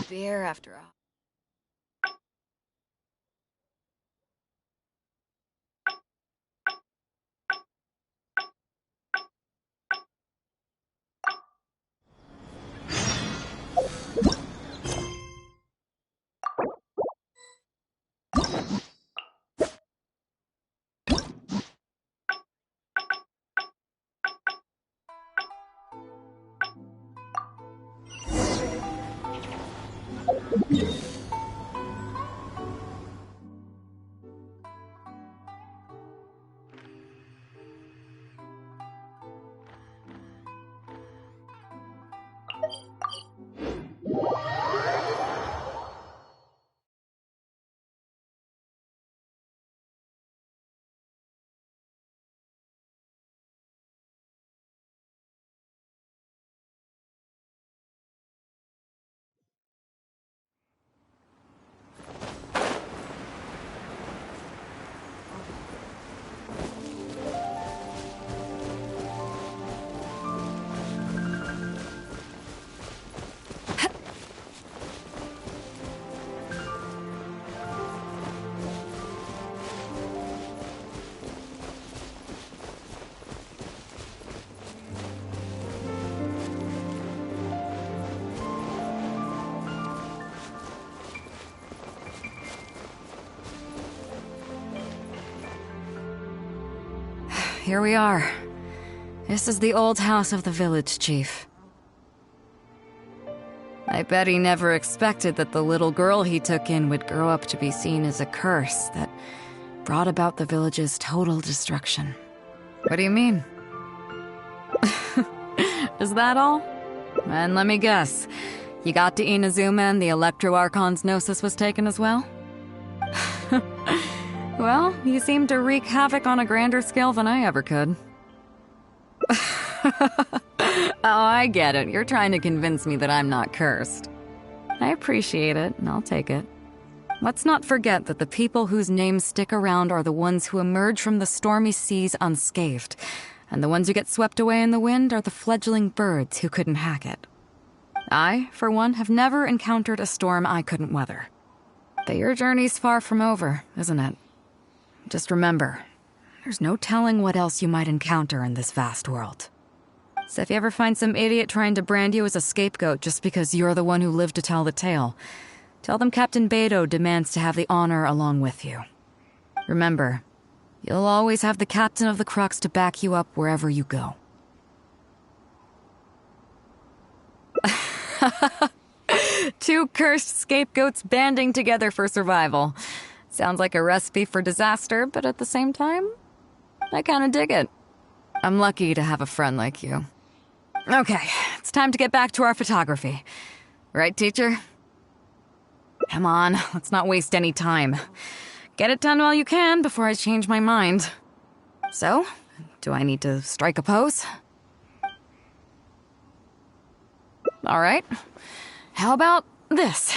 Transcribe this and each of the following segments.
beer after a... Here we are. This is the old house of the village chief. I bet he never expected that the little girl he took in would grow up to be seen as a curse that brought about the village's total destruction. What do you mean? Is that all? And let me guess, you got to Inazuma and the Electro Archon's Gnosis was taken as well? Well, you seem to wreak havoc on a grander scale than I ever could. Oh, I get it. You're trying to convince me that I'm not cursed. I appreciate it, and I'll take it. Let's not forget that the people whose names stick around are the ones who emerge from the stormy seas unscathed, and the ones who get swept away in the wind are the fledgling birds who couldn't hack it. I, for one, have never encountered a storm I couldn't weather. But your journey's far from over, isn't it? Just remember, there's no telling what else you might encounter in this vast world. So if you ever find some idiot trying to brand you as a scapegoat just because you're the one who lived to tell the tale, tell them Captain Beidou demands to have the honor along with you. Remember, you'll always have the captain of the Crux to back you up wherever you go. Two cursed scapegoats banding together for survival. Sounds like a recipe for disaster, but at the same time, I kinda dig it. I'm lucky to have a friend like you. Okay, it's time to get back to our photography. Right, teacher? Come on, let's not waste any time. Get it done while you can before I change my mind. So, do I need to strike a pose? All right. How about this?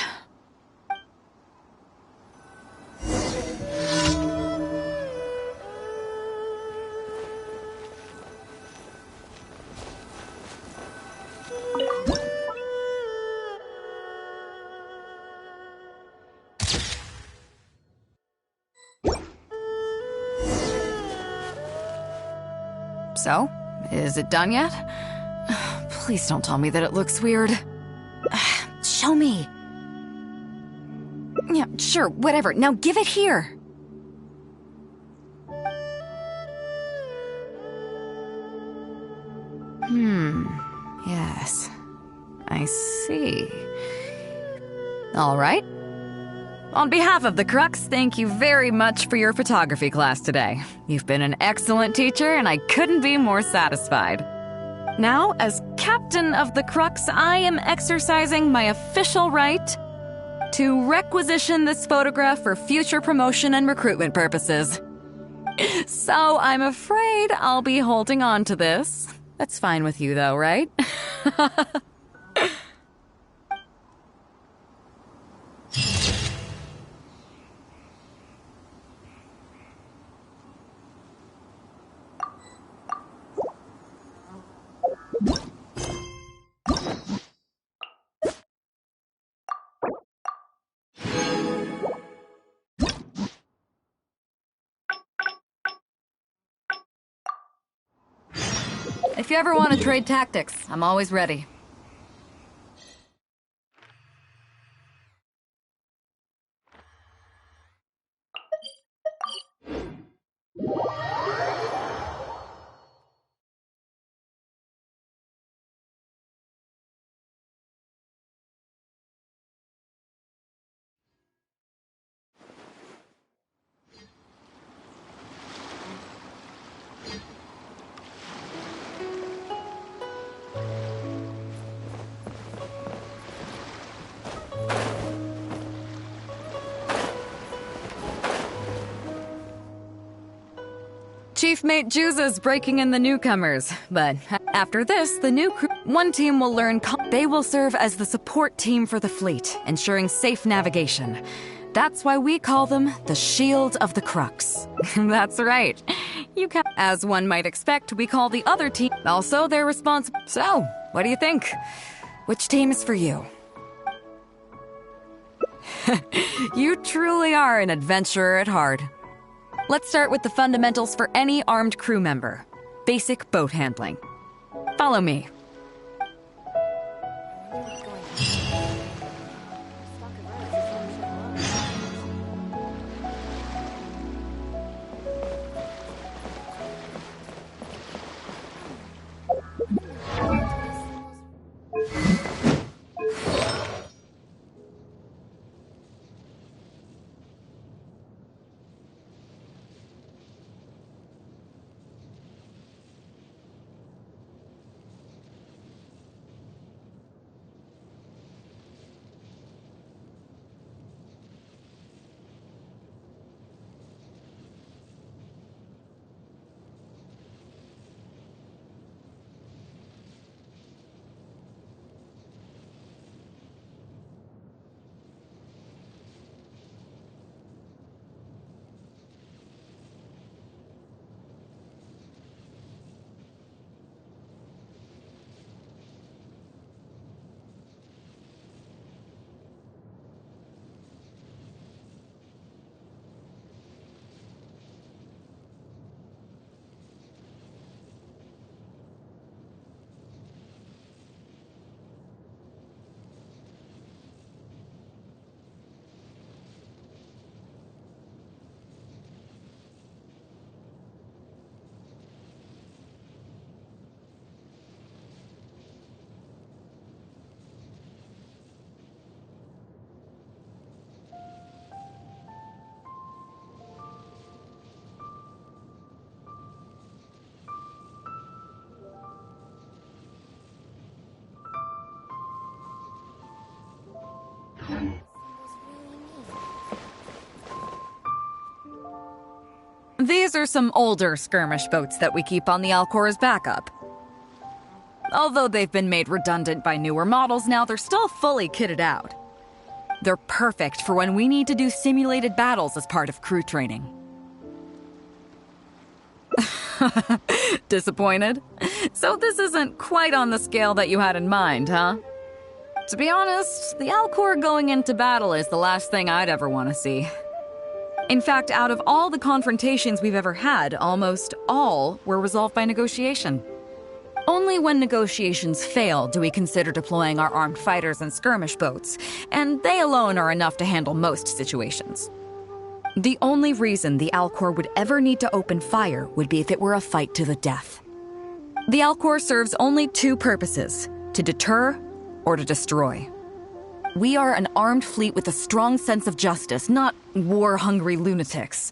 So, is it done yet? Please don't tell me that it looks weird. Show me. Yeah, sure, whatever. Now give it here. Yes. I see. All right. On behalf of the Crux, thank you very much for your photography class today. You've been an excellent teacher, and I couldn't be more satisfied. Now, as captain of the Crux, I am exercising my official right to requisition this photograph for future promotion and recruitment purposes. So I'm afraid I'll be holding on to this. That's fine with you, though, right? If you ever want to trade tactics, I'm always ready. Chief Mate Juza's breaking in the newcomers, but after this, the new crew... One team will learn... They will serve as the support team for the fleet, ensuring safe navigation. That's why we call them the Shield of the Crux. That's right. You can... As one might expect, we call the other team... Also, they're responsible... So, what do you think? Which team is for you? You truly are an adventurer at heart. Let's start with the fundamentals for any armed crew member. Basic boat handling. Follow me. These are some older skirmish boats that we keep on the Alcor's backup. Although they've been made redundant by newer models now, they're still fully kitted out. They're perfect for when we need to do simulated battles as part of crew training. Disappointed? So this isn't quite on the scale that you had in mind, huh? To be honest, the Alcor going into battle is the last thing I'd ever want to see. In fact, out of all the confrontations we've ever had, almost all were resolved by negotiation. Only when negotiations fail do we consider deploying our armed fighters and skirmish boats, and they alone are enough to handle most situations. The only reason the Alcor would ever need to open fire would be if it were a fight to the death. The Alcor serves only two purposes: to deter or to destroy. We are an armed fleet with a strong sense of justice, not war-hungry lunatics.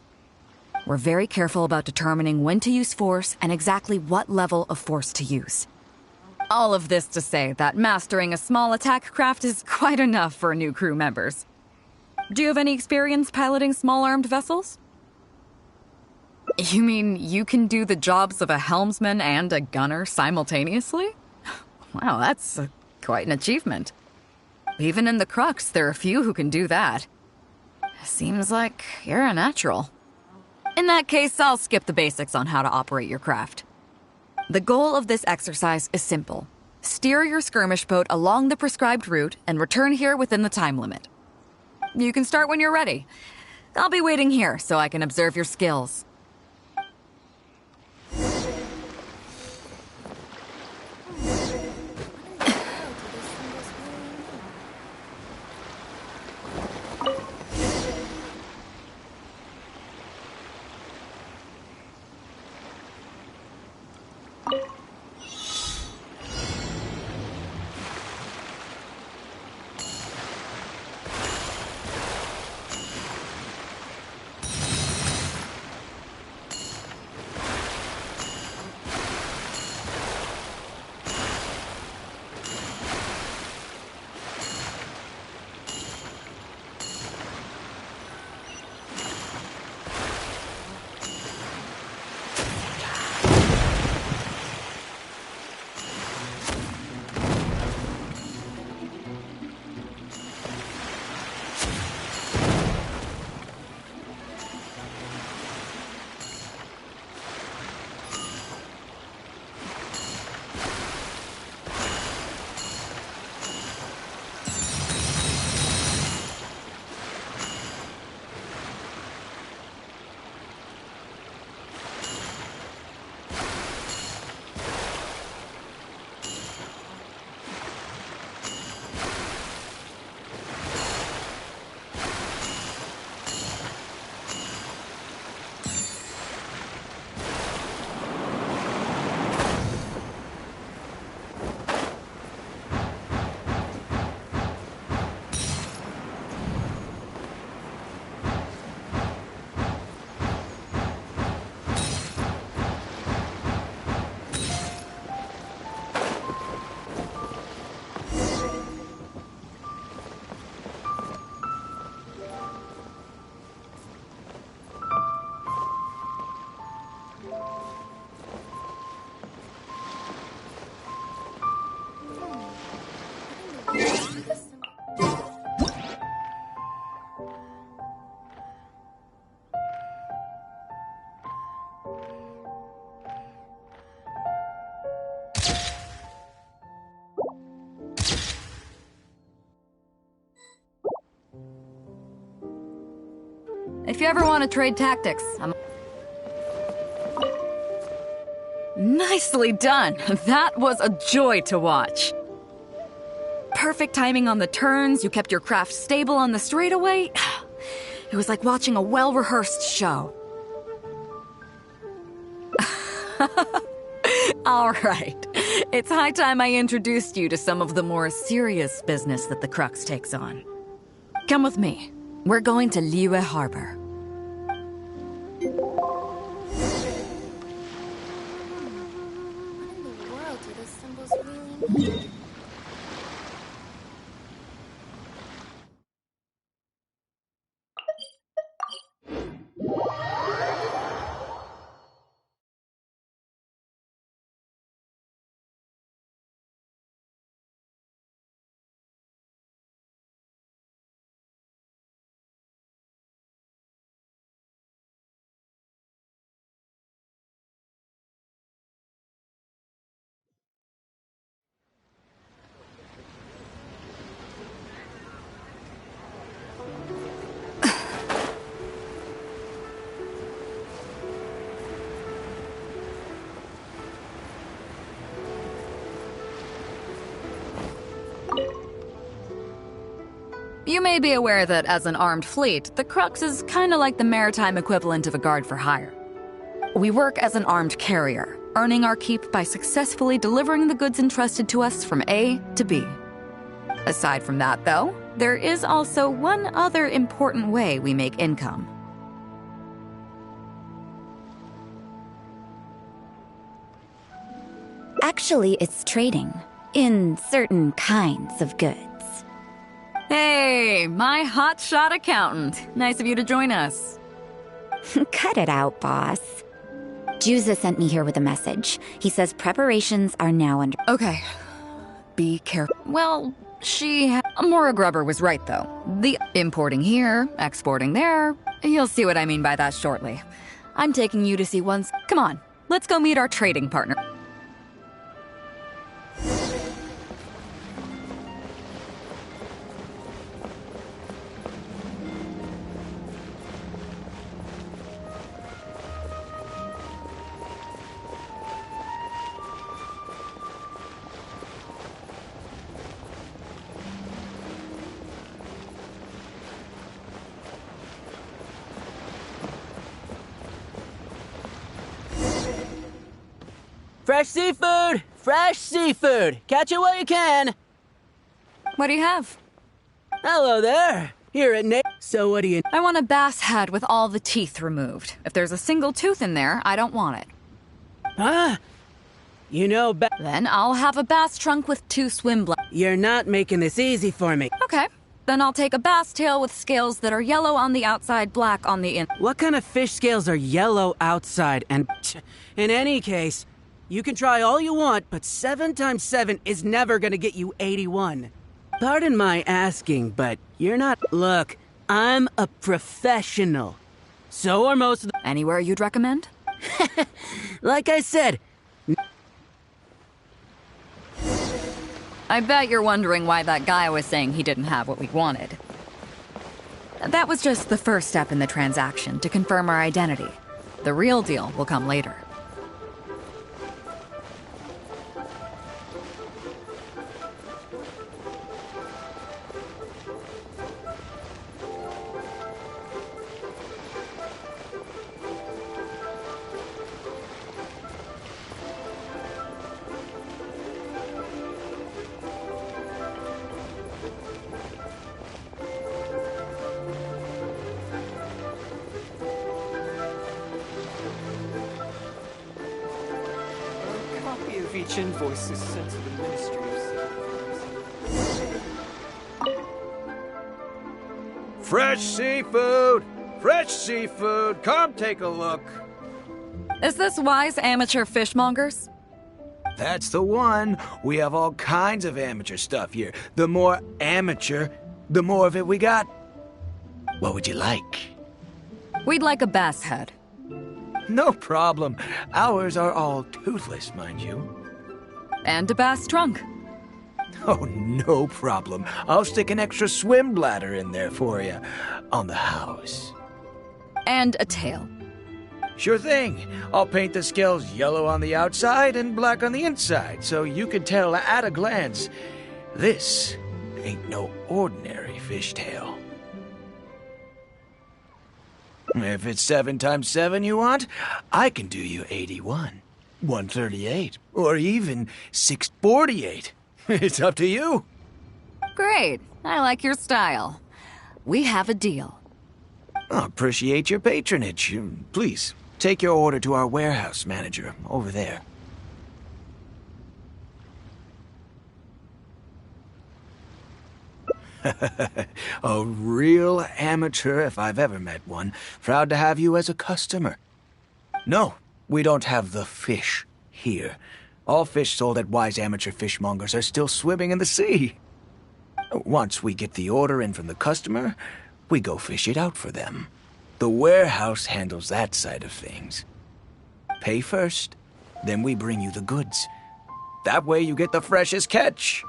We're very careful about determining when to use force and exactly what level of force to use. All of this to say that mastering a small attack craft is quite enough for new crew members. Do you have any experience piloting small armed vessels? You mean you can do the jobs of a helmsman and a gunner simultaneously? Wow, that's quite an achievement. Even in the Crux, there are few who can do that. Seems like you're a natural. In that case, I'll skip the basics on how to operate your craft. The goal of this exercise is simple. Steer your skirmish boat along the prescribed route and return here within the time limit. You can start when you're ready. I'll be waiting here so I can observe your skills. If you ever want to trade tactics, Nicely done! That was a joy to watch. Perfect timing on the turns, you kept your craft stable on the straightaway. It was like watching a well-rehearsed show. All right. It's high time I introduced you to some of the more serious business that the Crux takes on. Come with me. We're going to Liyue Harbor. What in the world do those symbols really mean? You may be aware that as an armed fleet, the Crux is kinda like the maritime equivalent of a guard for hire. We work as an armed carrier, earning our keep by successfully delivering the goods entrusted to us from A to B. Aside from that, though, there is also one other important way we make income. Actually, it's trading. In certain kinds of goods. Hey, my hotshot accountant. Nice of you to join us. Cut it out, boss. Juza sent me here with a message. He says preparations are now under... Okay. Be careful. Well, Mora Grubber was right, though. The importing here, exporting there. You'll see what I mean by that shortly. I'm taking you to see once. Come on, let's go meet our trading partner. Fresh seafood! Fresh seafood! Catch it while you can! What do you have? Hello there! Here at So what do you... I want a bass head with all the teeth removed. If there's a single tooth in there, I don't want it. Ah! You know, Then I'll have a bass trunk with 2 swim blades. You're not making this easy for me. Okay. Then I'll take a bass tail with scales that are yellow on the outside, black on the in... What kind of fish scales are yellow outside and... In any case, you can try all you want, but 7 times 7 is never gonna get you 81. Pardon my asking, but you're not... Look, I'm a professional. So are most of the... Anywhere you'd recommend? Like I said... I bet you're wondering why that guy was saying he didn't have what we wanted. That was just the first step in the transaction to confirm our identity. The real deal will come later. Each invoice is sent to the Ministry of... Fresh seafood! Fresh seafood! Come take a look! Is this wise amateur fishmongers? That's the one. We have all kinds of amateur stuff here. The more amateur, the more of it we got. What would you like? We'd like a bass head. No problem. Ours are all toothless, mind you. And a bass trunk. Oh, no problem. I'll stick an extra swim bladder in there for you. On the house. And a tail. Sure thing. I'll paint the scales yellow on the outside and black on the inside, so you can tell at a glance, this ain't no ordinary fishtail. If it's 7 times 7 you want, I can do you 81, 138, or even 648. It's up to you. Great. I like your style. We have a deal. I appreciate your patronage. Please, take your order to our warehouse manager over there. A real amateur if I've ever met one. Proud to have you as a customer. No, we don't have the fish here. All fish sold at Wise Amateur Fishmongers are still swimming in the sea. Once we get the order in from the customer, we go fish it out for them. The warehouse handles that side of things. Pay first, then we bring you the goods. That way you get the freshest catch.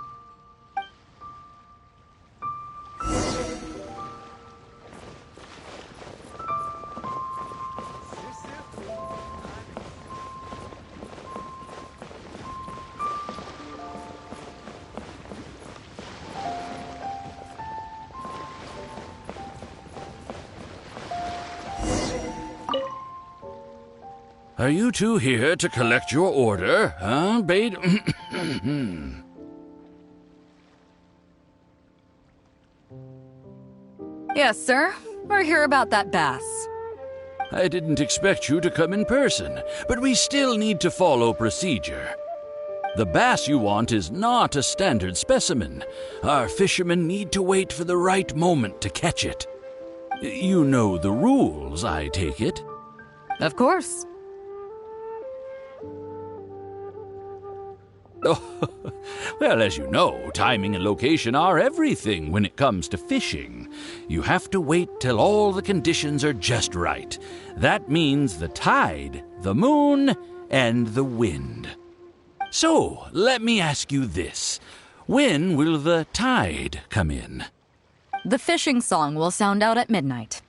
Are you two here to collect your order, huh, Beidou? Yes, sir. We're here about that bass. I didn't expect you to come in person, but we still need to follow procedure. The bass you want is not a standard specimen. Our fishermen need to wait for the right moment to catch it. You know the rules, I take it? Of course. Oh, well, as you know, timing and location are everything when it comes to fishing. You have to wait till all the conditions are just right. That means the tide, the moon, and the wind. So, let me ask you this. When will the tide come in? The fishing song will sound out at midnight.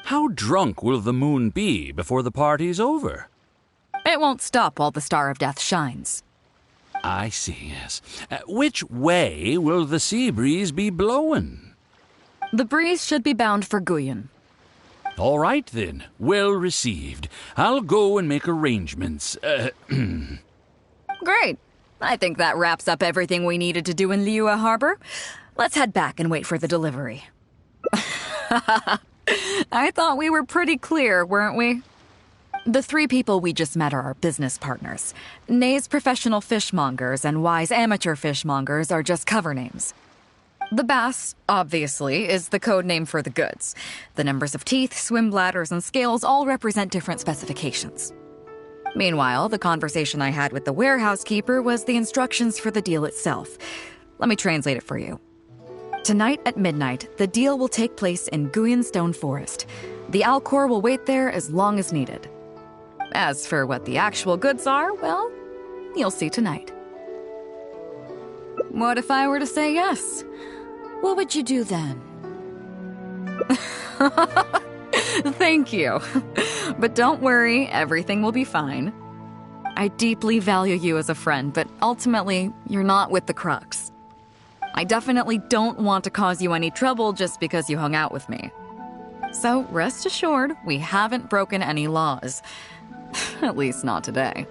How drunk will the moon be before the party's over? It won't stop while the Star of Death shines. I see, yes. Which way will the sea breeze be blowing? The breeze should be bound for Guyan. All right, then. Well received. I'll go and make arrangements. Great. I think that wraps up everything we needed to do in Liyue Harbor. Let's head back and wait for the delivery. I thought we were pretty clear, weren't we? The 3 people we just met are our business partners. Nay's Professional Fishmongers and Wise Amateur Fishmongers are just cover names. The bass, obviously, is the code name for the goods. The numbers of teeth, swim bladders, and scales all represent different specifications. Meanwhile, the conversation I had with the warehouse keeper was the instructions for the deal itself. Let me translate it for you. Tonight at midnight, the deal will take place in Guyan Stone Forest. The Alcor will wait there as long as needed. As for what the actual goods are, well, you'll see tonight. What if I were to say yes? What would you do then? Thank you. But don't worry, everything will be fine. I deeply value you as a friend, but ultimately, you're not with the Crux. I definitely don't want to cause you any trouble just because you hung out with me. So rest assured, we haven't broken any laws. At least not today.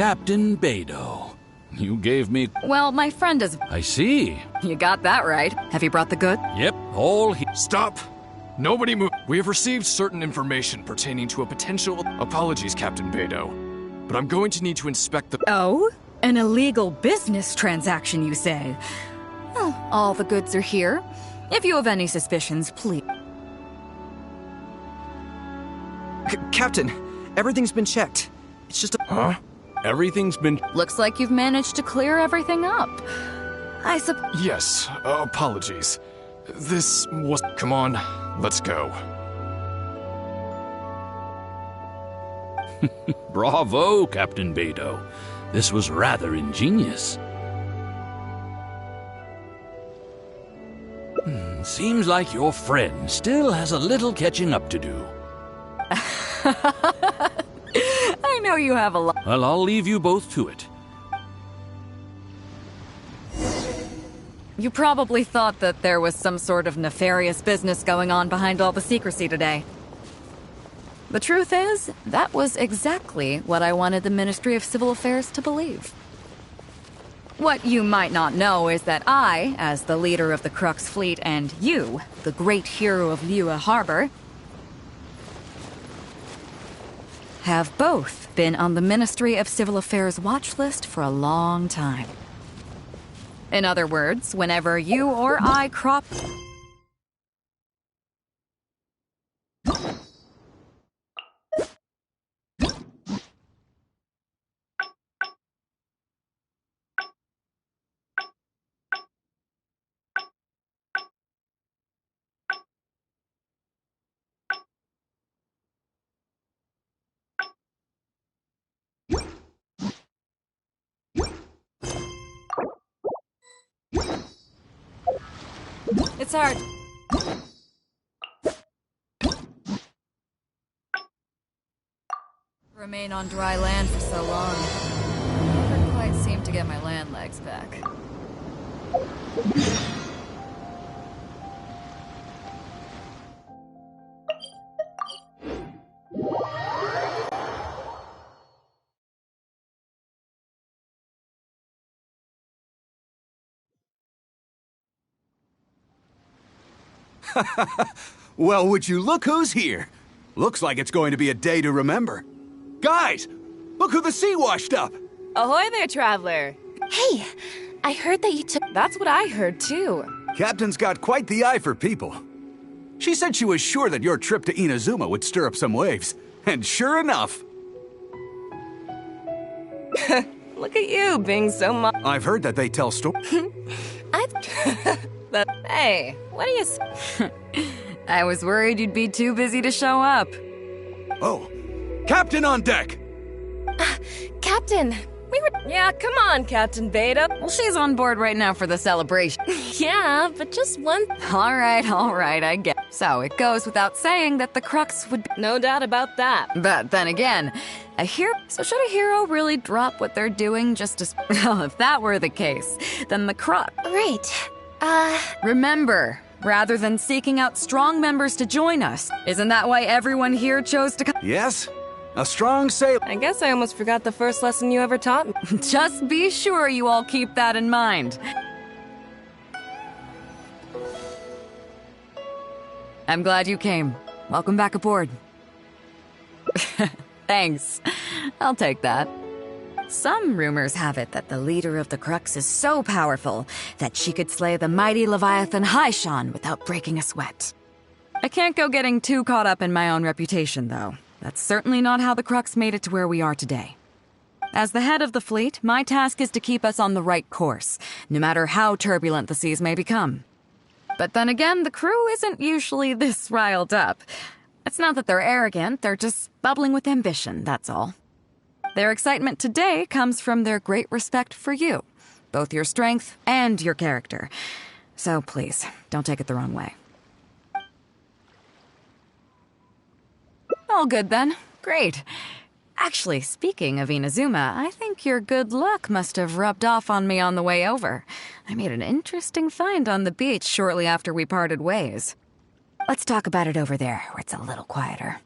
Captain Beidou. You gave me... Well, my friend is... I see. You got that right. Have you brought the good? Yep, all he... Stop! Nobody move. We have received certain information pertaining to a potential... Apologies, Captain Beidou, but I'm going to need to inspect the... Oh? An illegal business transaction, you say? Well, all the goods are here. If you have any suspicions, please... Captain, everything's been checked. It's just a... Huh? Everything's been... Looks like you've managed to clear everything up. I suppose... Yes, apologies. This was... Come on, let's go. Bravo, Captain Beidou. This was rather ingenious. Seems like your friend still has a little catching up to do. I know you have a lot. Well, I'll leave you both to it. You probably thought that there was some sort of nefarious business going on behind all the secrecy today. The truth is, that was exactly what I wanted the Ministry of Civil Affairs to believe. What you might not know is that I, as the leader of the Crux fleet, and you, the great hero of Liyue Harbor, have both been on the Ministry of Civil Affairs watch list for a long time. In other words, whenever you or I crop... It's hard. Remain on dry land for so long. Never quite seem to get my land legs back. Well, would you look who's here? Looks like it's going to be a day to remember. Guys, look who the sea washed up! Ahoy there, traveler! Hey, I heard that you took... That's what I heard, too. Captain's got quite the eye for people. She said she was sure that your trip to Inazuma would stir up some waves. And sure enough... Look at you, being so I've heard that they tell stories. Hey, what do you say? I was worried you'd be too busy to show up. Oh, Captain on deck! Captain, we were... Yeah, come on, Captain Beidou. Well, she's on board right now for the celebration. Yeah, but just one... All right, I get it. So it goes without saying that the Crux would be... No doubt about that. But then again, So should a hero really drop what they're doing just to... Well, if that were the case, then the Crux... Right. Remember, rather than seeking out strong members to join us, isn't that why everyone here chose to come? Yes, a strong sailor. I guess I almost forgot the first lesson you ever taught me. Just be sure you all keep that in mind. I'm glad you came. Welcome back aboard. Thanks. I'll take that. Some rumors have it that the leader of the Crux is so powerful that she could slay the mighty Leviathan Haishan without breaking a sweat. I can't go getting too caught up in my own reputation, though. That's certainly not how the Crux made it to where we are today. As the head of the fleet, my task is to keep us on the right course, no matter how turbulent the seas may become. But then again, the crew isn't usually this riled up. It's not that they're arrogant, they're just bubbling with ambition, that's all. Their excitement today comes from their great respect for you, both your strength and your character. So please, don't take it the wrong way. All good then. Great. Actually, speaking of Inazuma, I think your good luck must have rubbed off on me on the way over. I made an interesting find on the beach shortly after we parted ways. Let's talk about it over there, where it's a little quieter.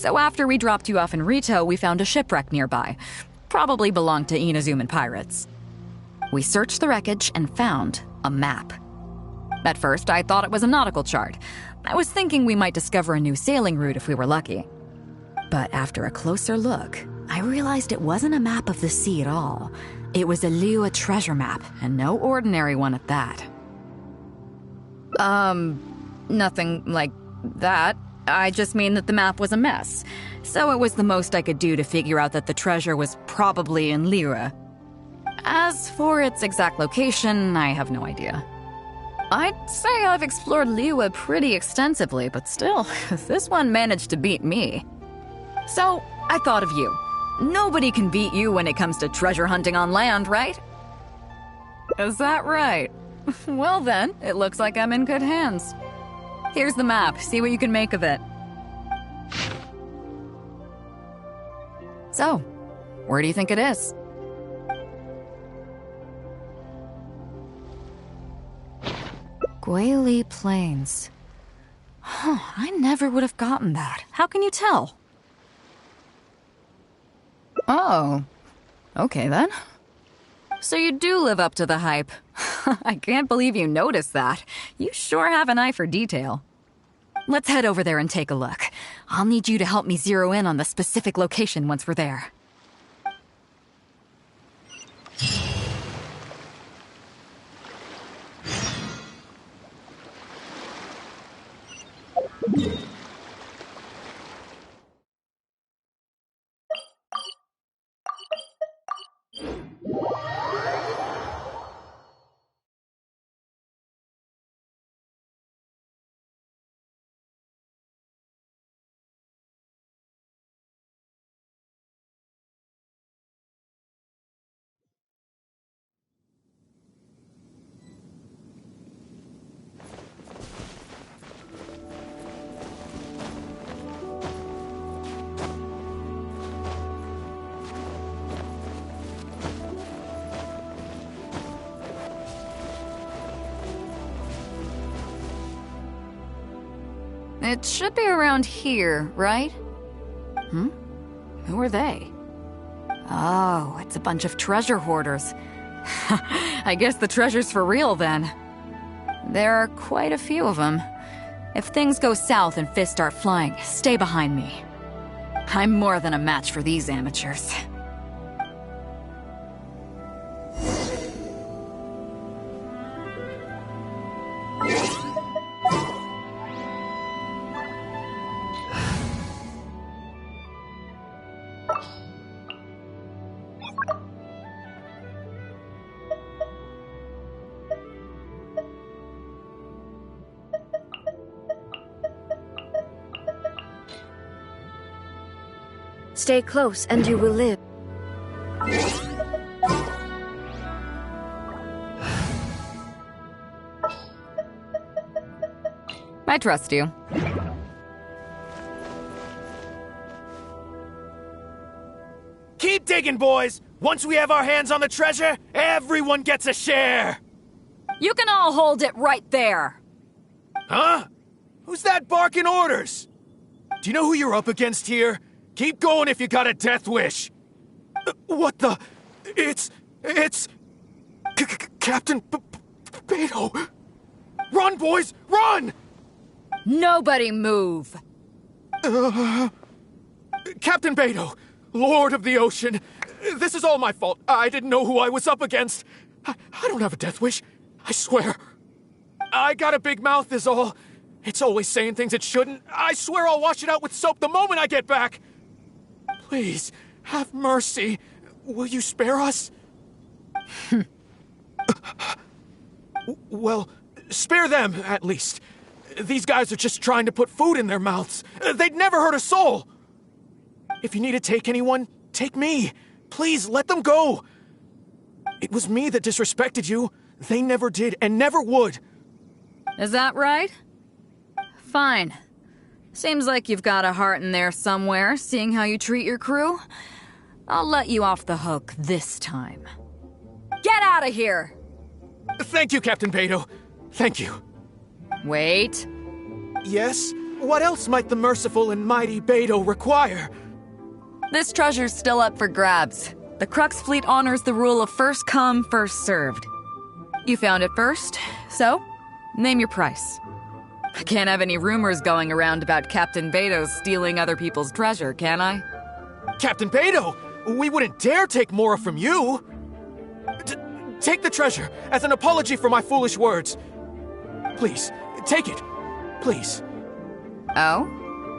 So after we dropped you off in Rito, we found a shipwreck nearby. Probably belonged to Inazuman pirates. We searched the wreckage and found a map. At first, I thought it was a nautical chart. I was thinking we might discover a new sailing route if we were lucky. But after a closer look, I realized it wasn't a map of the sea at all. It was a Liyue treasure map, and no ordinary one at that. Nothing like that. I just mean that the map was a mess. So it was the most I could do to figure out that the treasure was probably in Liyue. As for its exact location, I have no idea. I'd say I've explored Liyue pretty extensively, but still, this one managed to beat me. So, I thought of you. Nobody can beat you when it comes to treasure hunting on land, right? Is that right? Well then, it looks like I'm in good hands. Here's the map. See what you can make of it. So, where do you think it is? Guili Plains. Huh, I never would have gotten that. How can you tell? Oh, okay then. So you do live up to the hype. I can't believe you noticed that. You sure have an eye for detail. Let's head over there and take a look. I'll need you to help me zero in on the specific location once we're there. It should be around here, right? Who are they? Oh, it's a bunch of treasure hoarders. I guess the treasure's for real then. There are quite a few of them. If things go south and fists start flying, stay behind me. I'm more than a match for these amateurs. Stay close and you will live. I trust you. Keep digging, boys! Once we have our hands on the treasure, everyone gets a share! You can all hold it right there! Huh? Who's that barking orders? Do you know who you're up against here? Keep going if you got a death wish! What the... It's... Captain Beidou! Run, boys! Run! Nobody move! Captain Beidou, Lord of the Ocean, this is all my fault. I didn't know who I was up against. I don't have a death wish. I swear. I got a big mouth is all. It's always saying things it shouldn't. I swear I'll wash it out with soap the moment I get back. Please, have mercy. Will you spare us? Well, spare them, at least. These guys are just trying to put food in their mouths. They'd never hurt a soul. If you need to take anyone, take me. Please, let them go. It was me that disrespected you. They never did and never would. Is that right? Fine. Seems like you've got a heart in there somewhere, seeing how you treat your crew. I'll let you off the hook this time. Get out of here! Thank you, Captain Beidou. Thank you. Wait. Yes? What else might the merciful and mighty Beidou require? This treasure's still up for grabs. The Crux fleet honors the rule of first come, first served. You found it first, so name your price. I can't have any rumors going around about Captain Beidou stealing other people's treasure, can I? Captain Beidou, we wouldn't dare take more from you. Take the treasure as an apology for my foolish words. Please, take it. Please. Oh?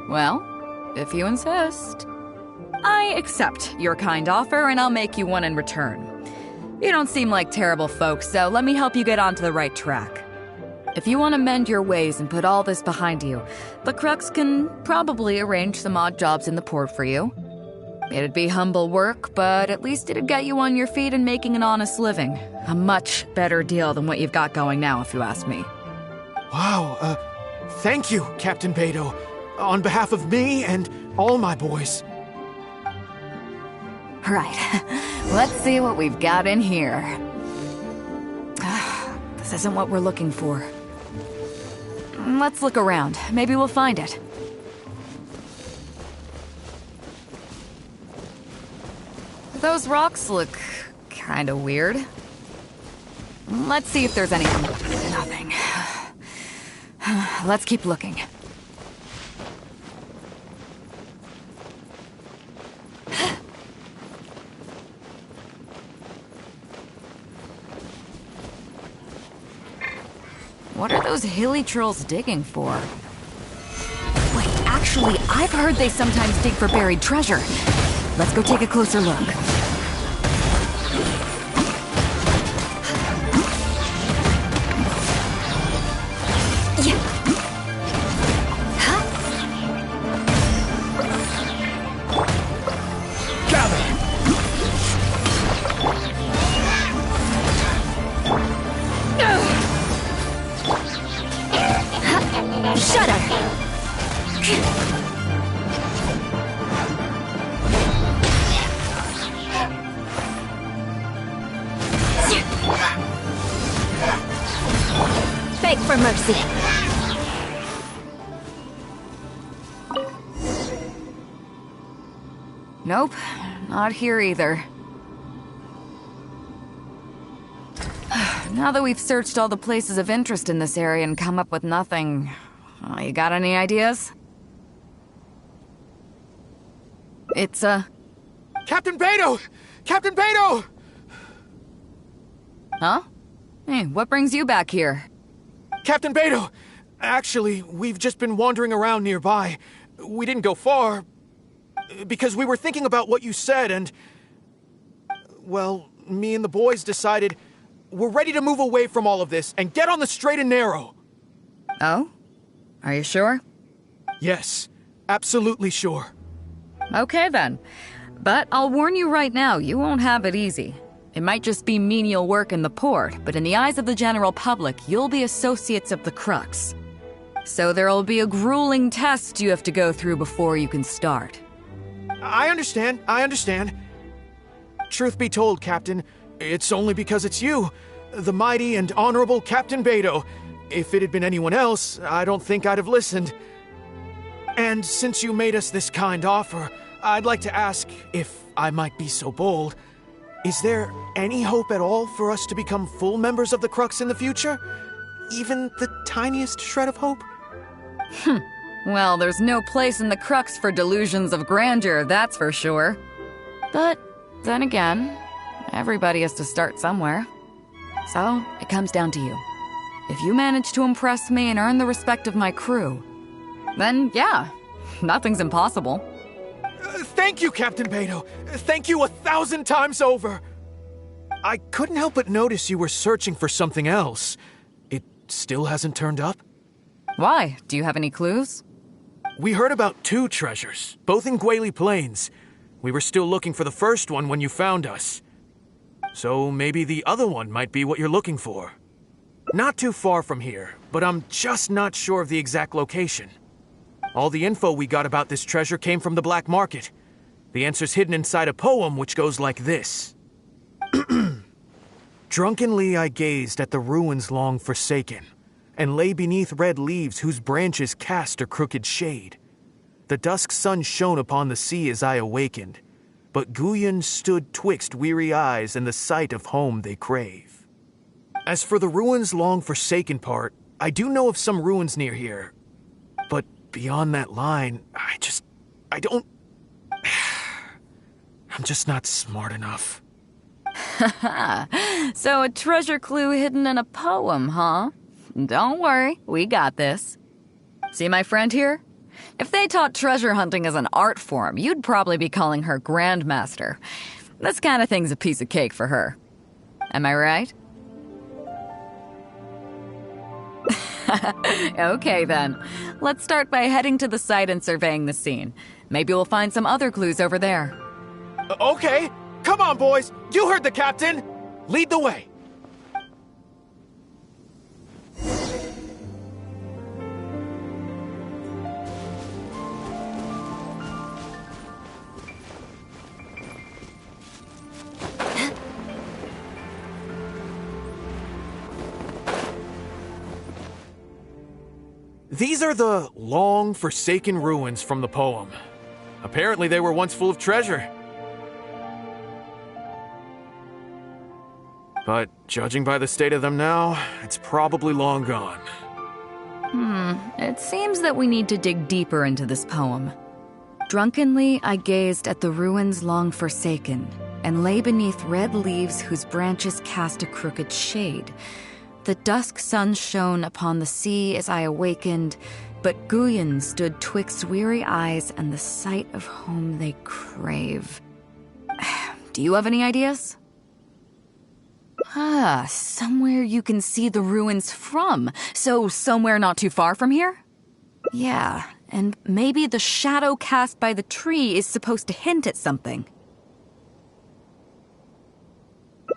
Well, if you insist. I accept your kind offer, and I'll make you one in return. You don't seem like terrible folks, so let me help you get onto the right track. If you want to mend your ways and put all this behind you, the Crux can probably arrange some odd jobs in the port for you. It'd be humble work, but at least it'd get you on your feet and making an honest living. A much better deal than what you've got going now, if you ask me. Wow, thank you, Captain Beidou, on behalf of me and all my boys. Right, let's see what we've got in here. This isn't what we're looking for. Let's look around. Maybe we'll find it. Those rocks look kinda weird. Let's see if there's anything. Nothing. Let's keep looking. What are those hilly trolls digging for? Wait, actually, I've heard they sometimes dig for buried treasure. Let's go take a closer look. Beg for mercy. Nope, not here either. Now that we've searched all the places of interest in this area and come up with nothing, you got any ideas? It's, Captain Beidou! Captain Beidou! Huh? Hey, what brings you back here? Captain Beidou! Actually, we've just been wandering around nearby. We didn't go far, because we were thinking about what you said and... Well, me and the boys decided we're ready to move away from all of this and get on the straight and narrow. Oh? Are you sure? Yes, absolutely sure. Okay then. But I'll warn you right now, you won't have it easy. It might just be menial work in the port, but in the eyes of the general public, you'll be associates of the Crux. So there'll be a grueling test you have to go through before you can start. I understand. Truth be told, Captain, it's only because it's you, the mighty and honorable Captain Beidou. If it had been anyone else, I don't think I'd have listened. And since you made us this kind offer, I'd like to ask, if I might be so bold, is there any hope at all for us to become full members of the Crux in the future? Even the tiniest shred of hope? Well, there's no place in the Crux for delusions of grandeur, that's for sure. But then again, everybody has to start somewhere. So, it comes down to you. If you manage to impress me and earn the respect of my crew, then yeah, nothing's impossible. Thank you, Captain Beidou. Thank you 1,000 times over. I couldn't help but notice you were searching for something else. It still hasn't turned up? Why? Do you have any clues? We heard about 2 treasures, both in Guili Plains. We were still looking for the first one when you found us. So maybe the other one might be what you're looking for. Not too far from here, but I'm just not sure of the exact location. All the info we got about this treasure came from the black market. The answer's hidden inside a poem which goes like this. Drunkenly I gazed at the ruins long forsaken. and lay beneath red leaves whose branches cast a crooked shade. The dusk sun shone upon the sea as I awakened, but Guyon stood twixt weary eyes and the sight of home they crave. As for the ruins long forsaken part, I do know of some ruins near here, but beyond that line, I don't... I'm just not smart enough. So a treasure clue hidden in a poem, huh? Don't worry, we got this. See my friend here? If they taught treasure hunting as an art form, you'd probably be calling her Grandmaster. This kind of thing's a piece of cake for her. Am I right? Okay then. Let's start by heading to the site and surveying the scene. Maybe we'll find some other clues over there. Okay, come on, boys. You heard the captain. Lead the way. These are the long forsaken ruins from the poem. Apparently they were once full of treasure. But judging by the state of them now, it's probably long gone. It seems that we need to dig deeper into this poem. Drunkenly I gazed at the ruins long forsaken, and lay beneath red leaves whose branches cast a crooked shade. The dusk sun shone upon the sea as I awakened, but Guyon stood twixt weary eyes and the sight of home they crave. Do you have any ideas? Somewhere you can see the ruins from, so somewhere not too far from here? Yeah, and maybe the shadow cast by the tree is supposed to hint at something.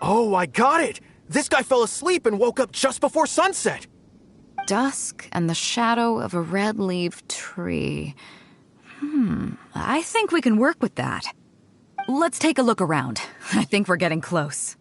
Oh, I got it! This guy fell asleep and woke up just before sunset! Dusk and the shadow of a red-leaved tree. I think we can work with that. Let's take a look around. I think we're getting close.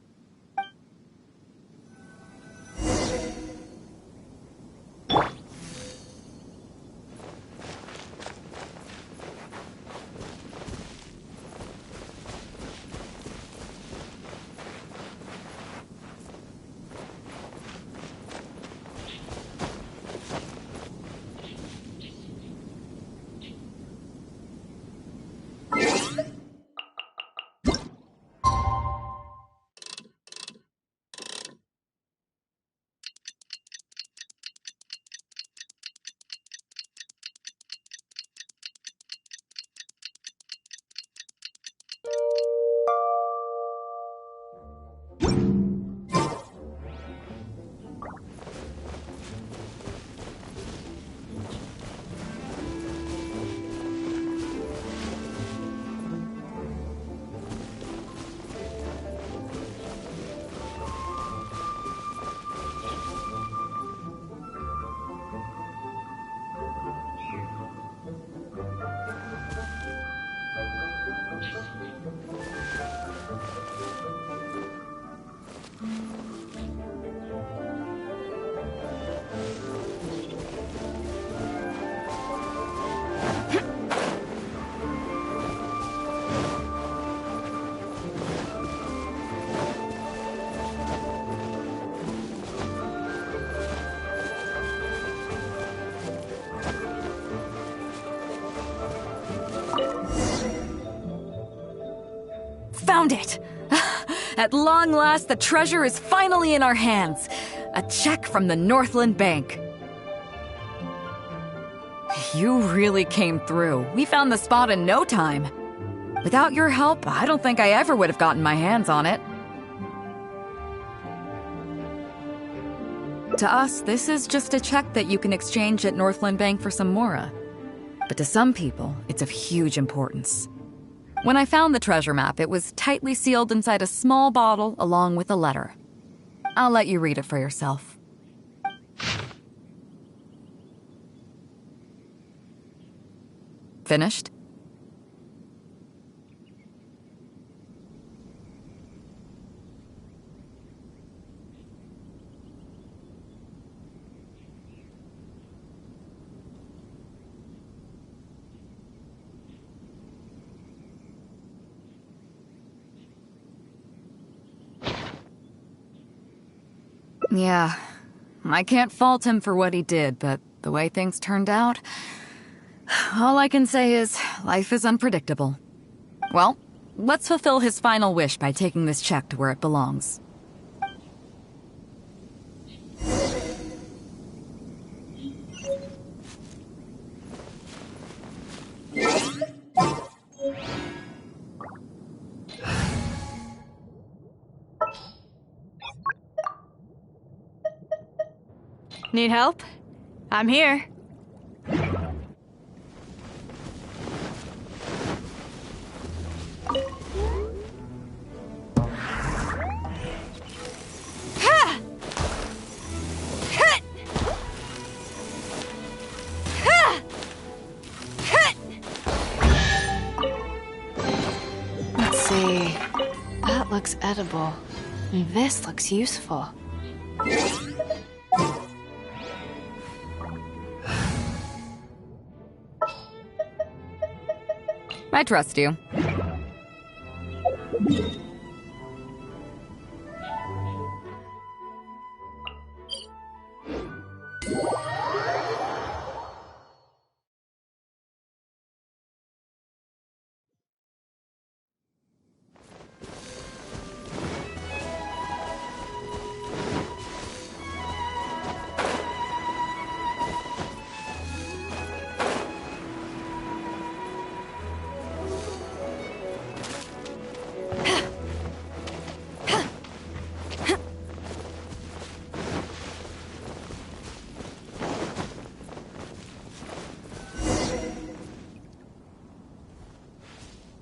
Found it! At long last, the treasure is finally in our hands. A check from the Northland Bank. You really came through. We found the spot in no time. Without your help, I don't think I ever would have gotten my hands on it. To us, this is just a check that you can exchange at Northland Bank for some Mora. But to some people, it's of huge importance. When I found the treasure map, it was tightly sealed inside a small bottle along with a letter. I'll let you read it for yourself. Finished? Yeah, I can't fault him for what he did, but the way things turned out, all I can say is life is unpredictable. Well, let's fulfill his final wish by taking this check to where it belongs. Need help? I'm here. Ha! Hit! Ha! Hit! Let's see. That looks edible. And this looks useful. I trust you.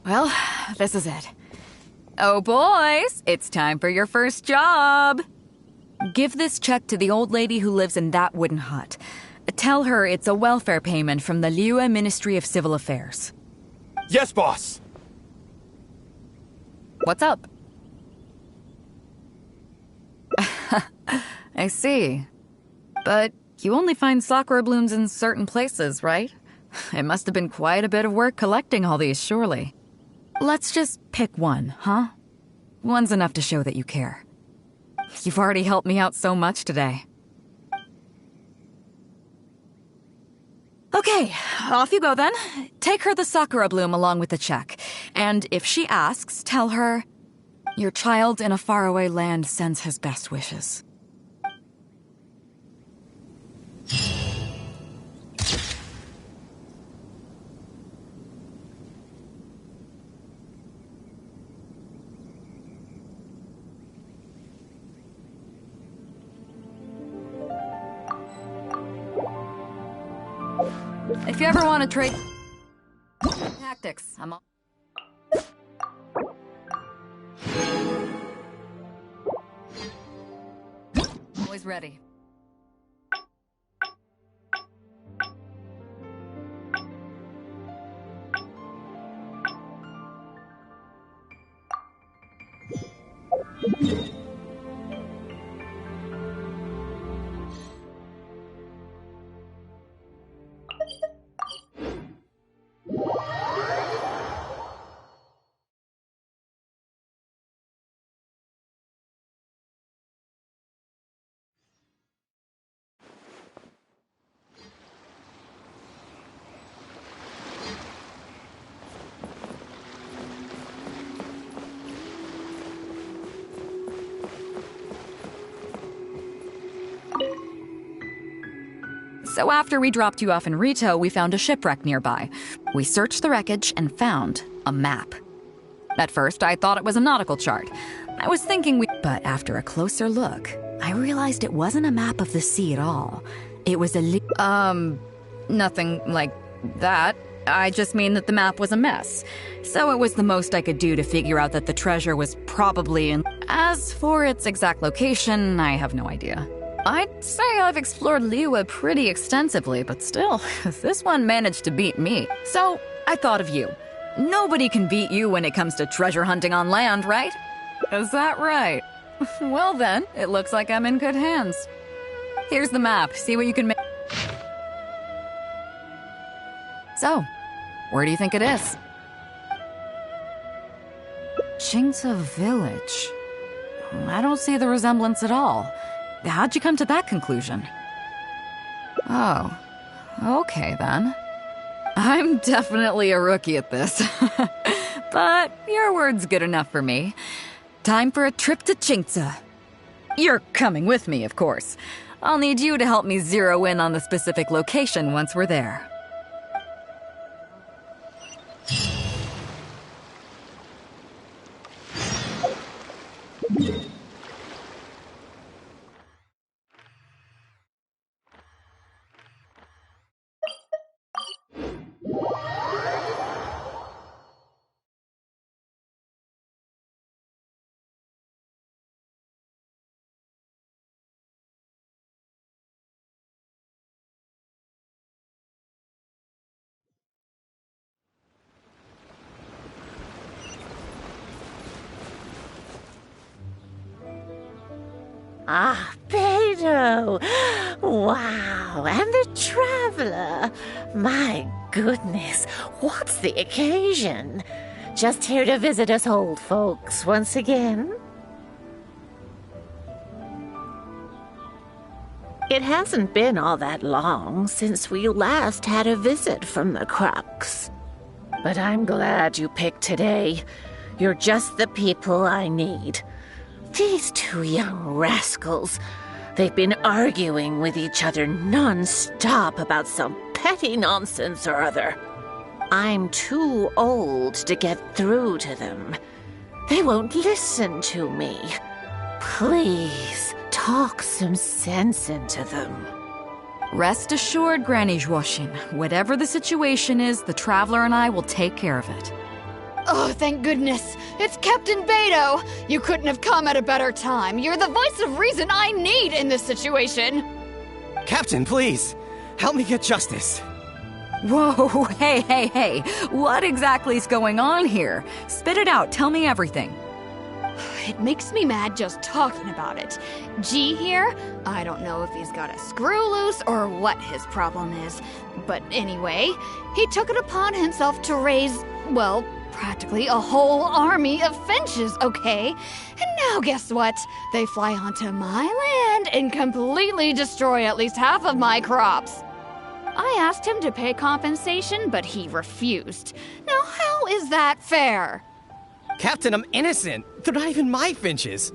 Well, this is it. Oh, boys, it's time for your first job. Give this check to the old lady who lives in that wooden hut. Tell her it's a welfare payment from the Liyue Ministry of Civil Affairs. Yes, boss! What's up? I see. But you only find sakura blooms in certain places, right? It must have been quite a bit of work collecting all these, surely. Let's just pick one, huh? One's enough to show that you care. You've already helped me out so much today. Okay, off you go then. Take her the sakura bloom along with the check. And if she asks, tell her, your child in a faraway land sends his best wishes. If you ever want to trade tactics, I'm always ready. So after we dropped you off in Rito, we found a shipwreck nearby. We searched the wreckage and found a map. At first, I thought it was a nautical chart. I was thinking But after a closer look, I realized it wasn't a map of the sea at all. It was nothing like that. I just mean that the map was a mess. So it was the most I could do to figure out that the treasure was probably in... As for its exact location, I have no idea. I'd say I've explored Liyue pretty extensively, but still, this one managed to beat me. So, I thought of you. Nobody can beat you when it comes to treasure hunting on land, right? Is that right? Well then, it looks like I'm in good hands. Here's the map, see what you can make. So, where do you think it is? Qingce Village. I don't see the resemblance at all. how'd you come to that conclusion? Oh, okay then. I'm definitely a rookie at this. But your word's good enough for me. Time for a trip to Chingsa. You're coming with me, of course. I'll need you to help me zero in on the specific location once we're there. Ah, Beidou! Wow, and the traveler! My goodness, what's the occasion? Just here to visit us old folks once again? It hasn't been all that long since we last had a visit from the Crux. But I'm glad you picked today. You're just the people I need. These two young rascals, they've been arguing with each other non-stop about some petty nonsense or other. I'm too old to get through to them. They won't listen to me. Please, talk some sense into them. Rest assured, Granny Zhuoxin, whatever the situation is, the Traveler and I will take care of it. Oh, thank goodness. It's Captain Beidou. You couldn't have come at a better time. You're the voice of reason I need in this situation. Captain, please, help me get justice. Whoa, hey. What exactly is going on here? Spit it out, tell me everything. It makes me mad just talking about it. G here, I don't know if he's got a screw loose or what his problem is. But anyway, he took it upon himself to raise, well, practically a whole army of finches, okay? And now guess what? They fly onto my land and completely destroy at least half of my crops. I asked him to pay compensation, but he refused. Now how is that fair? Captain, I'm innocent. They're not even my finches.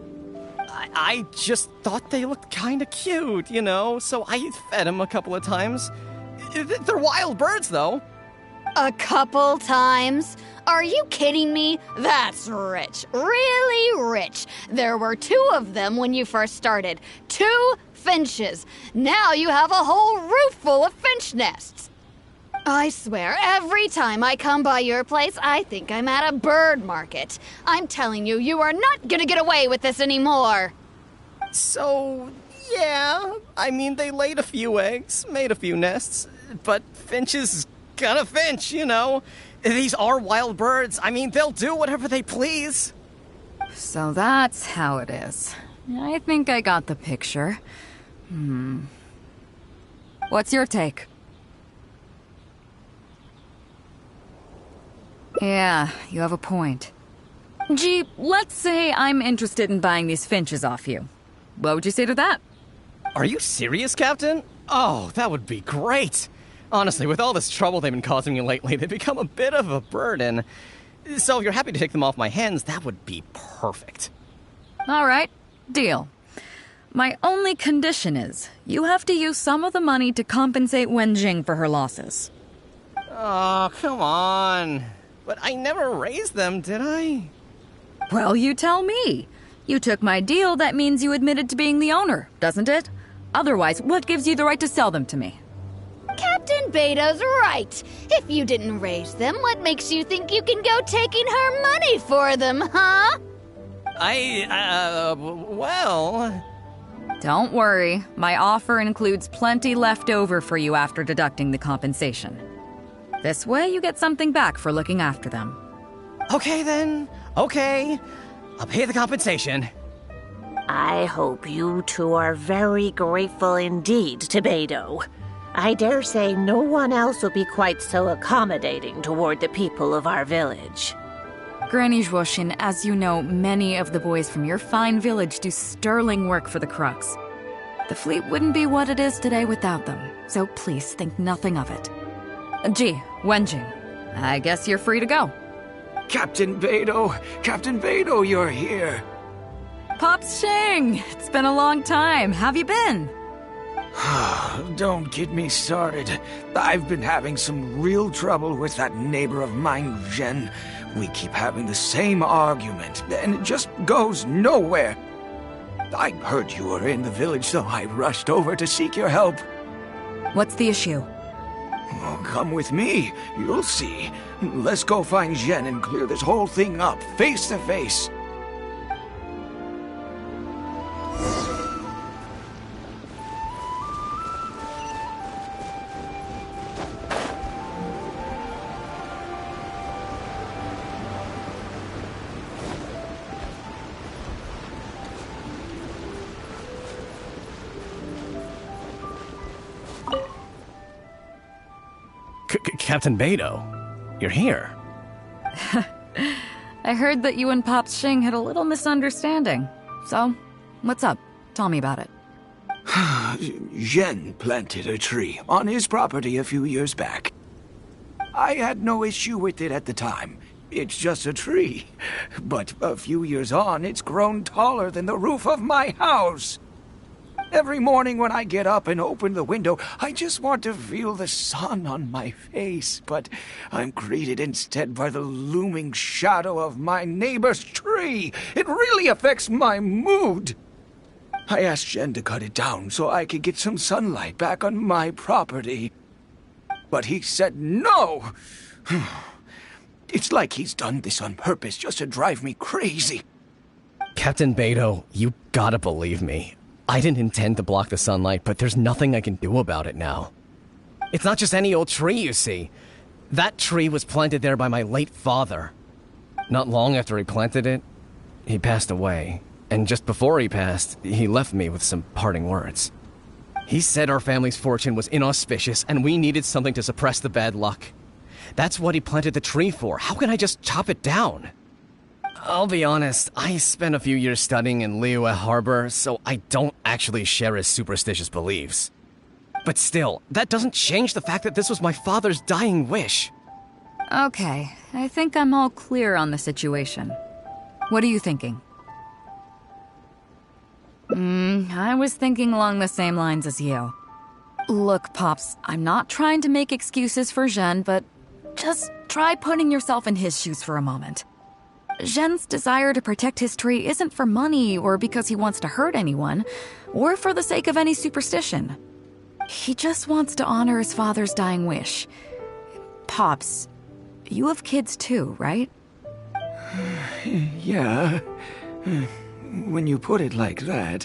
I just thought they looked kind of cute, you know, so I fed them a couple of times. They're wild birds, though. A couple times? Are you kidding me? That's rich. Really rich. There were 2 of them when you first started. 2 finches. Now you have a whole roof full of finch nests. I swear, every time I come by your place, I think I'm at a bird market. I'm telling you, you are not gonna get away with this anymore. So, yeah. I mean, they laid a few eggs, made a few nests, but finches gonna finch, you know. These are wild birds. I mean, they'll do whatever they please. So that's how it is. I think I got the picture. What's your take? Yeah, you have a point. Gee, let's say I'm interested in buying these finches off you. What would you say to that? Are you serious, Captain? Oh, that would be great. Honestly, with all this trouble they've been causing me lately, they've become a bit of a burden. So if you're happy to take them off my hands, that would be perfect. All right, deal. My only condition is, you have to use some of the money to compensate Wenjing for her losses. Oh, come on. But I never raised them, did I? Well, you tell me. You took my deal, that means you admitted to being the owner, doesn't it? Otherwise, what gives you the right to sell them to me? Captain Beidou's right. If you didn't raise them, what makes you think you can go taking her money for them, huh? Well... Don't worry. My offer includes plenty left over for you after deducting the compensation. This way, you get something back for looking after them. Okay, then. Okay. I'll pay the compensation. I hope you two are very grateful indeed to Beidou. I dare say no one else will be quite so accommodating toward the people of our village. Granny Zhuoxin, as you know, many of the boys from your fine village do sterling work for the Crux. The fleet wouldn't be what it is today without them, so please think nothing of it. Gee, Wenjing, I guess you're free to go. Captain Beidou, you're here. Pops Shing, it's been a long time. How have you been? Don't get me started. I've been having some real trouble with that neighbor of mine, Jen. We keep having the same argument, and it just goes nowhere. I heard you were in the village, so I rushed over to seek your help. What's the issue? Oh, come with me. You'll see. Let's go find Jen and clear this whole thing up, face to face. Captain Beidou, you're here. I heard that you and Pops Shing had a little misunderstanding. So, what's up? Tell me about it. Jen planted a tree on his property a few years back. I had no issue with it at the time. It's just a tree. But a few years on, it's grown taller than the roof of my house. Every morning when I get up and open the window, I just want to feel the sun on my face, but I'm greeted instead by the looming shadow of my neighbor's tree. It really affects my mood. I asked Jen to cut it down so I could get some sunlight back on my property. But he said no. It's like he's done this on purpose just to drive me crazy. Captain Beidou, you gotta believe me. I didn't intend to block the sunlight, but there's nothing I can do about it now. It's not just any old tree, you see. That tree was planted there by my late father. Not long after he planted it, he passed away. And just before he passed, he left me with some parting words. He said our family's fortune was inauspicious and we needed something to suppress the bad luck. That's what he planted the tree for. How can I just chop it down? I'll be honest, I spent a few years studying in Liyue Harbor, so I don't actually share his superstitious beliefs. But still, that doesn't change the fact that this was my father's dying wish. Okay, I think I'm all clear on the situation. What are you thinking? I was thinking along the same lines as you. Look, Pops, I'm not trying to make excuses for Zhen, but just try putting yourself in his shoes for a moment. Zhen's desire to protect his tree isn't for money or because he wants to hurt anyone, or for the sake of any superstition. He just wants to honor his father's dying wish. Pops, you have kids too, right? Yeah, when you put it like that.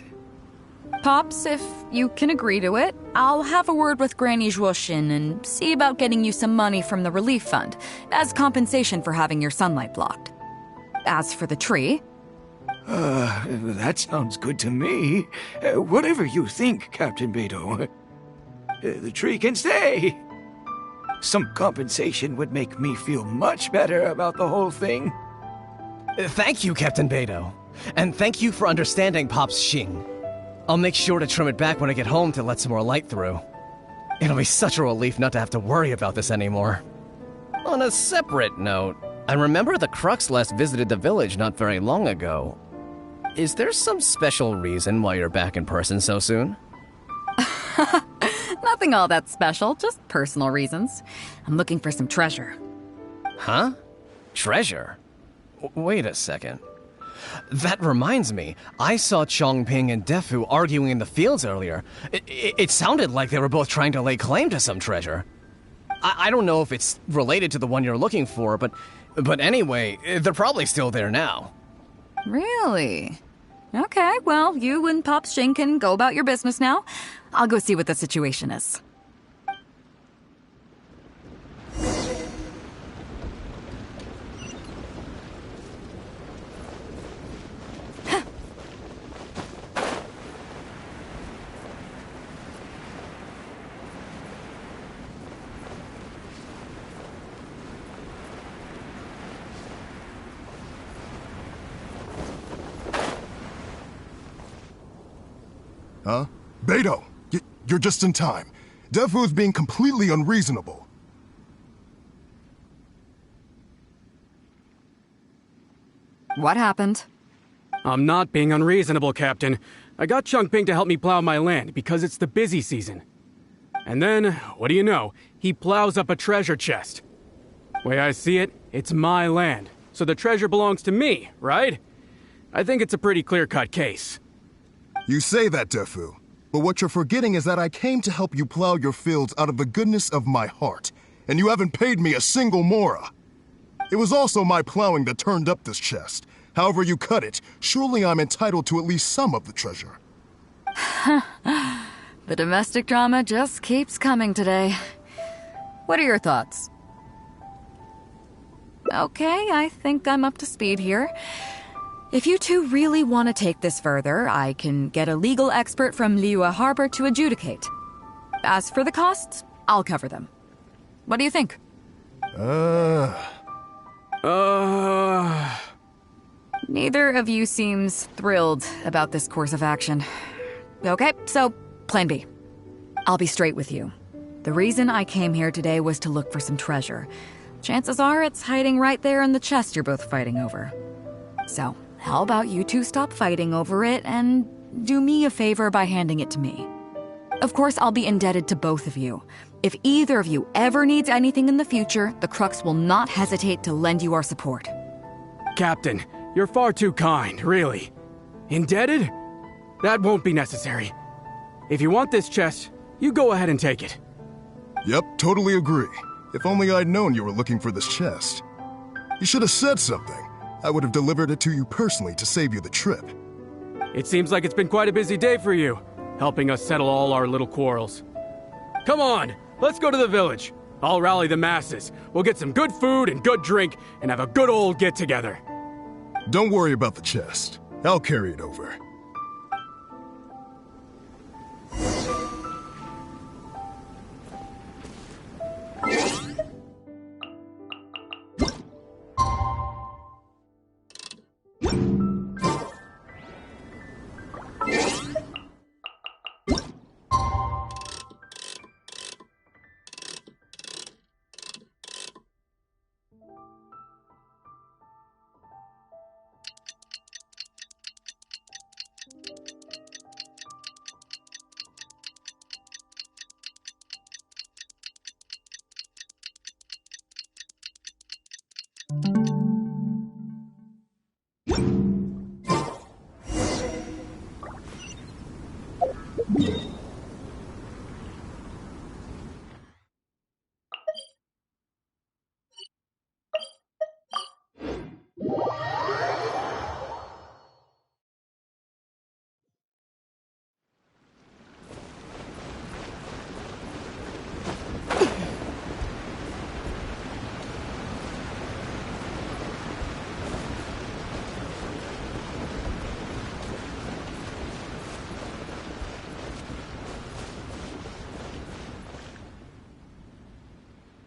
Pops, if you can agree to it, I'll have a word with Granny Zhuoshin and see about getting you some money from the relief fund as compensation for having your sunlight blocked. As for the tree... that sounds good to me. Whatever you think, Captain Beidou. The tree can stay. Some compensation would make me feel much better about the whole thing. Thank you, Captain Beidou. And thank you for understanding Pops Shing. I'll make sure to trim it back when I get home to let some more light through. It'll be such a relief not to have to worry about this anymore. On a separate note, I remember the Crux last visited the village not very long ago. Is there some special reason why you're back in person so soon? Nothing all that special, just personal reasons. I'm looking for some treasure. Huh? Treasure? Wait a second. That reminds me, I saw Chongping and Defu arguing in the fields earlier. It sounded like they were both trying to lay claim to some treasure. I don't know if it's related to the one you're looking for, but anyway, they're probably still there now. Really? Okay, well, you and Pops Shing can go about your business now. I'll go see what the situation is. Huh? Beidou, you're just in time. Defu's being completely unreasonable. What happened? I'm not being unreasonable, Captain. I got Chongping to help me plow my land because it's the busy season. And then, what do you know, he plows up a treasure chest. Way I see it, it's my land, so the treasure belongs to me, right? I think it's a pretty clear-cut case. You say that, Defu, but what you're forgetting is that I came to help you plow your fields out of the goodness of my heart, and you haven't paid me a single mora. It was also my plowing that turned up this chest. However you cut it, surely I'm entitled to at least some of the treasure. The domestic drama just keeps coming today. What are your thoughts? Okay, I think I'm up to speed here. If you two really want to take this further, I can get a legal expert from Liyue Harbor to adjudicate. As for the costs, I'll cover them. What do you think? Neither of you seems thrilled about this course of action. Okay, so plan B. I'll be straight with you. The reason I came here today was to look for some treasure. Chances are it's hiding right there in the chest you're both fighting over. So, how about you two stop fighting over it and do me a favor by handing it to me? Of course, I'll be indebted to both of you. If either of you ever needs anything in the future, the Crux will not hesitate to lend you our support. Captain, you're far too kind, really. Indebted? That won't be necessary. If you want this chest, you go ahead and take it. Yep, totally agree. If only I'd known you were looking for this chest. You should have said something. I would have delivered it to you personally to save you the trip. It seems like it's been quite a busy day for you, helping us settle all our little quarrels. Come on, let's go to the village. I'll rally the masses. We'll get some good food and good drink and have a good old get-together. Don't worry about the chest. I'll carry it over.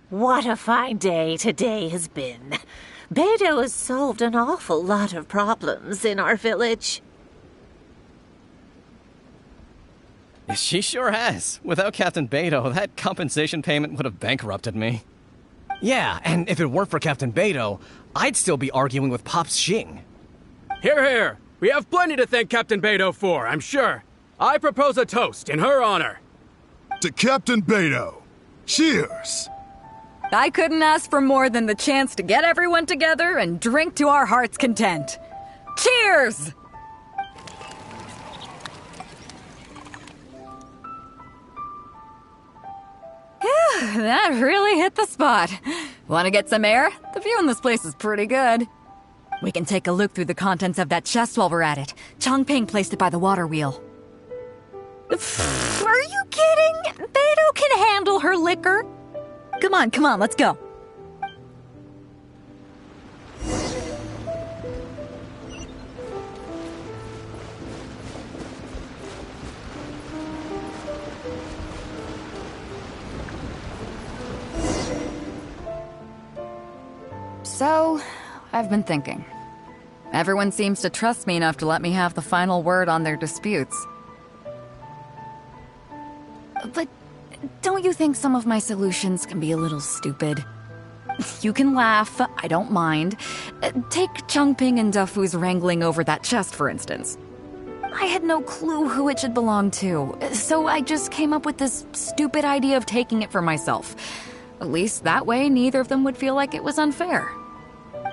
What a fine day today has been. Beidou has solved an awful lot of problems in our village. She sure has. Without Captain Beidou, that compensation payment would have bankrupted me. Yeah, and if it weren't for Captain Beidou, I'd still be arguing with Pops Xing. Hear, hear! We have plenty to thank Captain Beidou for, I'm sure. I propose a toast in her honor. To Captain Beidou. Cheers! I couldn't ask for more than the chance to get everyone together and drink to our heart's content. Cheers! Phew, that really hit the spot. Want to get some air? The view in this place is pretty good. We can take a look through the contents of that chest while we're at it. Chongping placed it by the water wheel. Are you kidding? Beidou can handle her liquor. Come on, let's go. So, I've been thinking. Everyone seems to trust me enough to let me have the final word on their disputes. But don't you think some of my solutions can be a little stupid? You can laugh, I don't mind. Take Changping and Defu's wrangling over that chest, for instance. I had no clue who it should belong to, so I just came up with this stupid idea of taking it for myself. At least that way, neither of them would feel like it was unfair.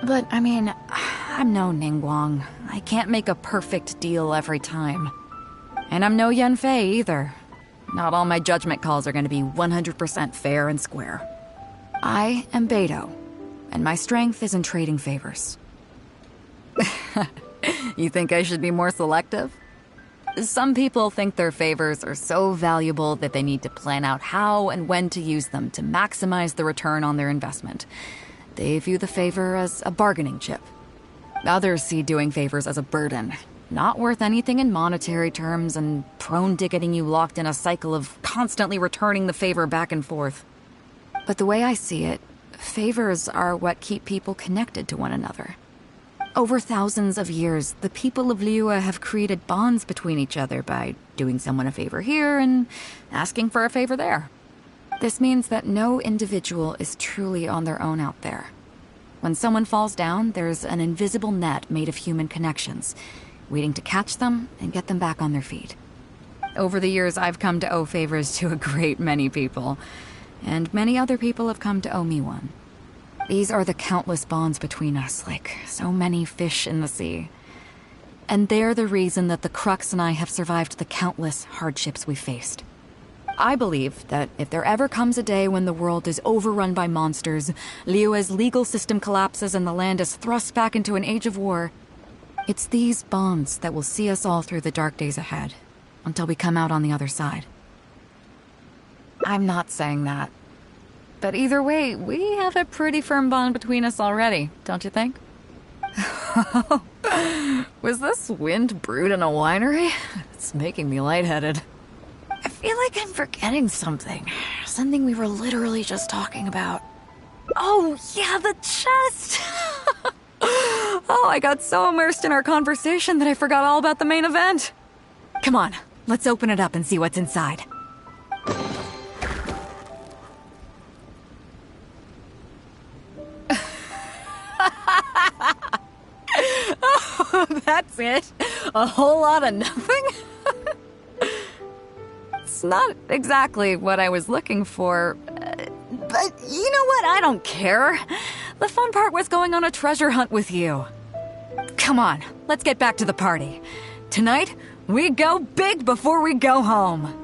But, I mean, I'm no Ningguang. I can't make a perfect deal every time. And I'm no Yanfei either. Not all my judgment calls are going to be 100% fair and square. I am Beidou, and my strength is in trading favors. You think I should be more selective? Some people think their favors are so valuable that they need to plan out how and when to use them to maximize the return on their investment. They view the favor as a bargaining chip. Others see doing favors as a burden, not worth anything in monetary terms and prone to getting you locked in a cycle of constantly returning the favor back and forth. But the way I see it, favors are what keep people connected to one another. Over thousands of years, the people of Liyue have created bonds between each other by doing someone a favor here and asking for a favor there. This means that no individual is truly on their own out there. When someone falls down, there's an invisible net made of human connections, waiting to catch them and get them back on their feet. Over the years, I've come to owe favors to a great many people, and many other people have come to owe me one. These are the countless bonds between us, like so many fish in the sea. And they're the reason that the Crux and I have survived the countless hardships we faced. I believe that if there ever comes a day when the world is overrun by monsters, Liyue's legal system collapses and the land is thrust back into an age of war, it's these bonds that will see us all through the dark days ahead, until we come out on the other side. I'm not saying that. But either way, we have a pretty firm bond between us already, don't you think? Was this wind brewed in a winery? It's making me lightheaded. I feel like I'm forgetting something. Something we were literally just talking about. Oh, yeah, the chest! Oh, I got so immersed in our conversation that I forgot all about the main event. Come on, let's open it up and see what's inside. Oh, that's it? A whole lot of nothing? It's not exactly what I was looking for, but you know what? I don't care. The fun part was going on a treasure hunt with you. Come on, let's get back to the party. Tonight, we go big before we go home.